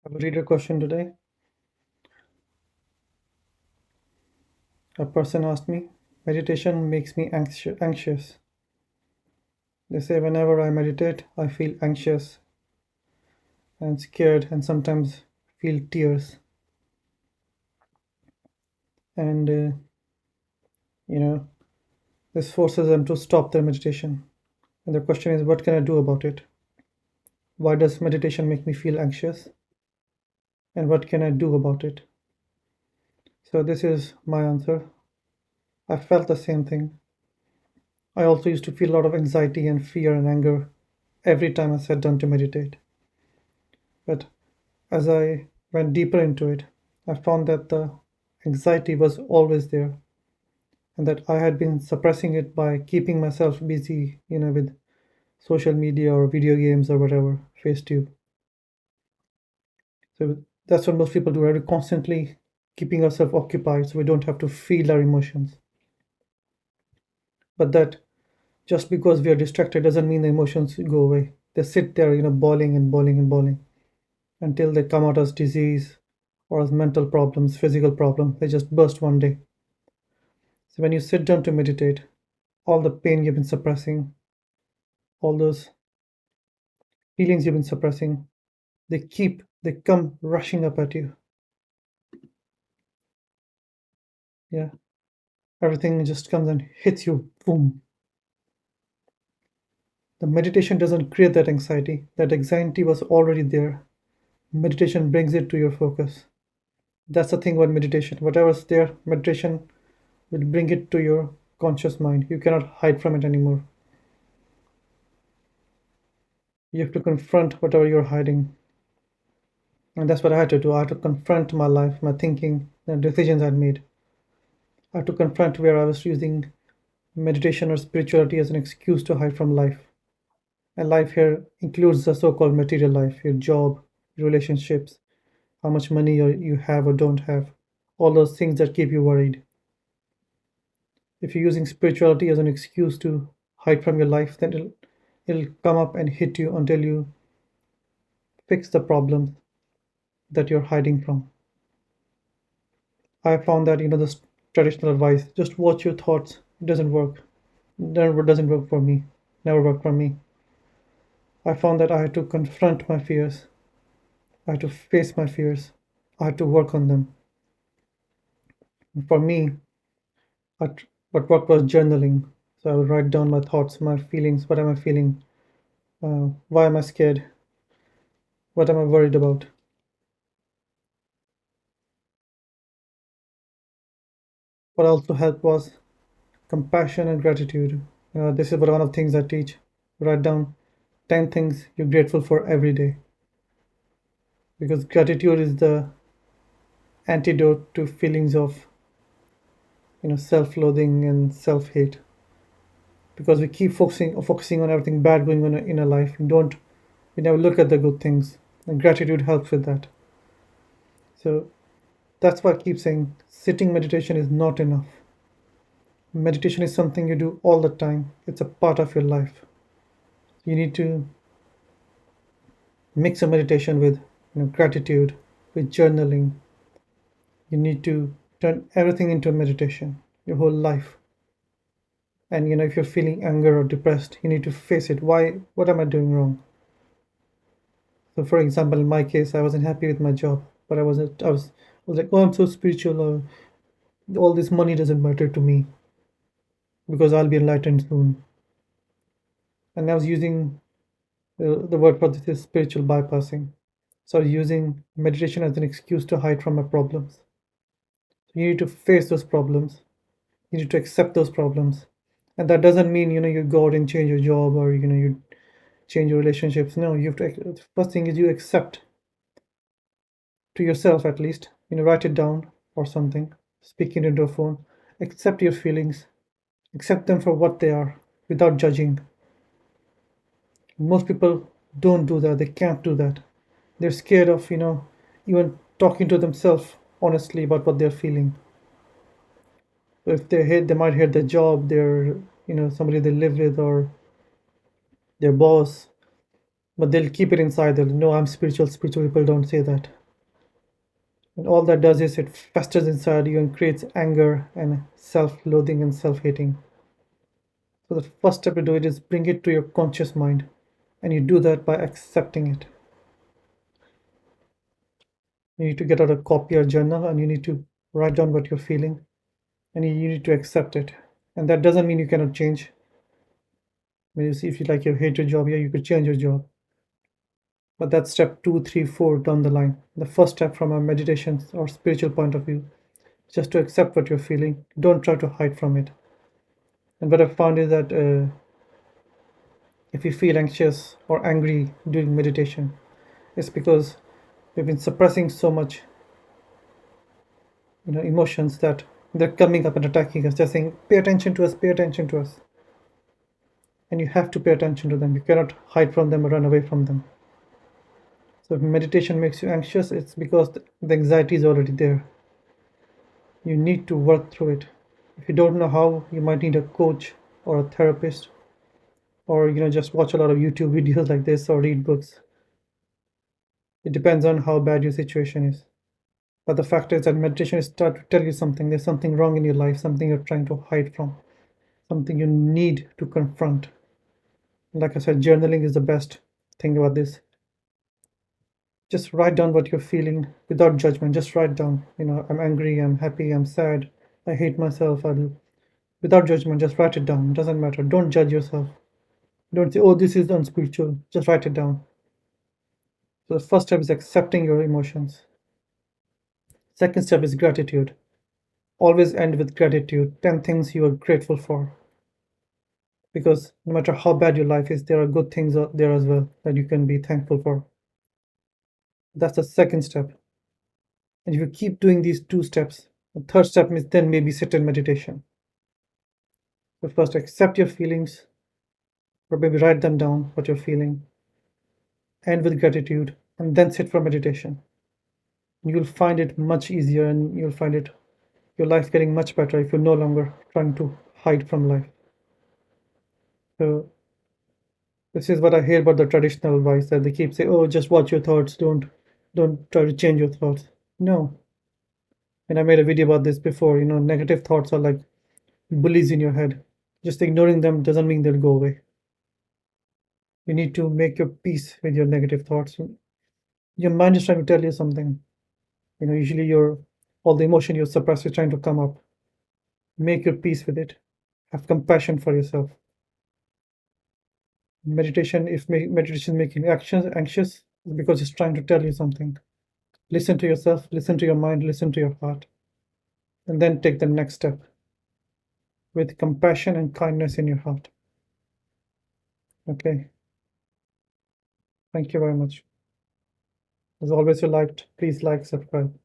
I will read a question today. A person asked me, meditation makes me anxious. They say whenever I meditate, I feel anxious and scared and sometimes feel tears. And, you know, this forces them to stop their meditation. And the question is, what can I do about it? Why does meditation make me feel anxious? And what can I do about it? So, this is my answer. I felt the same thing. I also used to feel a lot of anxiety and fear and anger every time I sat down to meditate. But as I went deeper into it, I found that the anxiety was always there and that I had been suppressing it by keeping myself busy, with social media or video games or whatever, FaceTube. So that's what most people do, right? We're constantly keeping ourselves occupied so we don't have to feel our emotions. But that just because we are distracted doesn't mean the emotions go away. They sit there, boiling and boiling and boiling until they come out as disease or as mental problems, physical problems. They just burst one day. So when you sit down to meditate, all the pain you've been suppressing, all those feelings you've been suppressing, they come rushing up at you. Yeah. Everything just comes and hits you. Boom. The meditation doesn't create that anxiety. That anxiety was already there. Meditation brings it to your focus. That's the thing about meditation. Whatever's there, meditation will bring it to your conscious mind. You cannot hide from it anymore. You have to confront whatever you're hiding. And that's what I had to do. I had to confront my life, my thinking, the decisions I'd made. I had to confront where I was using meditation or spirituality as an excuse to hide from life. And life here includes the so called material life, your job, your relationships, how much money you have or don't have, all those things that keep you worried. If you're using spirituality as an excuse to hide from your life, then it'll come up and hit you until you fix the problems that you're hiding from. I found that, this traditional advice, just watch your thoughts, it doesn't work. Never doesn't work for me. Never worked for me. I found that I had to confront my fears. I had to face my fears. I had to work on them. And for me, what worked was journaling. So I would write down my thoughts, my feelings. What am I feeling? Why am I scared? What am I worried about? What also helped was compassion and gratitude. This is one of the things I teach. Write down 10 things you're grateful for every day. Because gratitude is the antidote to feelings of, self-loathing and self-hate. Because we keep focusing on everything bad going on in our life. We never look at the good things. And gratitude helps with that. So that's why I keep saying sitting meditation is not enough. Meditation is something you do all the time. It's a part of your life. You need to mix a meditation with, gratitude, with journaling. You need to turn everything into a meditation, your whole life. And if you're feeling anger or depressed, you need to face it. Why? What am I doing wrong? So, for example, in my case, I wasn't happy with my job, but I was like, oh, I'm so spiritual. All this money doesn't matter to me because I'll be enlightened soon. And I was using the word for this is spiritual bypassing. So I was using meditation as an excuse to hide from my problems. So you need to face those problems. You need to accept those problems. And that doesn't mean, you go out and change your job or, you change your relationships. No, you have to, the first thing is you accept to yourself at least, write it down or something, speak it into a phone. Accept your feelings, accept them for what they are without judging. Most people don't do that, they can't do that. They're scared of, even talking to themselves honestly about what they're feeling. If they might hate their job, their, somebody they live with, or their boss, but they'll keep it inside. They'll know I'm spiritual. Spiritual people don't say that. And all that does is it festers inside you and creates anger and self-loathing and self-hating. So the first step to do it is bring it to your conscious mind, and you do that by accepting it. You need to get out a copy or journal, and you need to write down what you're feeling, and you need to accept it. And that doesn't mean you cannot change. When you see if you like you hate your job, yeah, you could change your job. But that's step 2, 3, 4 down the line. The first step from a meditation or spiritual point of view, just to accept what you're feeling. Don't try to hide from it. And what I've found is that if you feel anxious or angry during meditation, it's because we've been suppressing so much, emotions that they're coming up and attacking us. They're saying, "Pay attention to us, pay attention to us," and you have to pay attention to them. You cannot hide from them or run away from them. So if meditation makes you anxious, it's because the anxiety is already there. You need to work through it. If you don't know how, you might need a coach or a therapist, or just watch a lot of YouTube videos like this or read books. It depends on how bad your situation is. But the fact is that meditation is start to tell you something. There's something wrong in your life, something you're trying to hide from, something you need to confront. Like I said, journaling is the best thing about this. Just write down what you're feeling without judgment. Just write down, I'm angry, I'm happy, I'm sad, I hate myself. Without judgment, just write it down. It doesn't matter. Don't judge yourself. Don't say, oh, this is unspiritual. Just write it down. So the first step is accepting your emotions. Second step is gratitude. Always end with gratitude. 10 things you are grateful for. Because no matter how bad your life is, there are good things out there as well that you can be thankful for. That's the second step. And if you keep doing these 2 steps, the third step is then maybe sit in meditation. So first accept your feelings, or maybe write them down, what you're feeling, end with gratitude, and then sit for meditation. You'll find it much easier, and you'll find your life getting much better if you're no longer trying to hide from life. So this is what I hear about the traditional advice that they keep saying, "Oh, just watch your thoughts. Don't try to change your thoughts." No. And I made a video about this before. Negative thoughts are like bullies in your head. Just ignoring them doesn't mean they'll go away. You need to make your peace with your negative thoughts. Your mind is trying to tell you something. Usually all the emotion you suppress is trying to come up. Make your peace with it. Have compassion for yourself. If meditation making you anxious, it's because it's trying to tell you something. Listen to yourself, listen to your mind, listen to your heart, and then take the next step with compassion and kindness in your heart. Okay. Thank you very much. As always, you liked, please like, subscribe.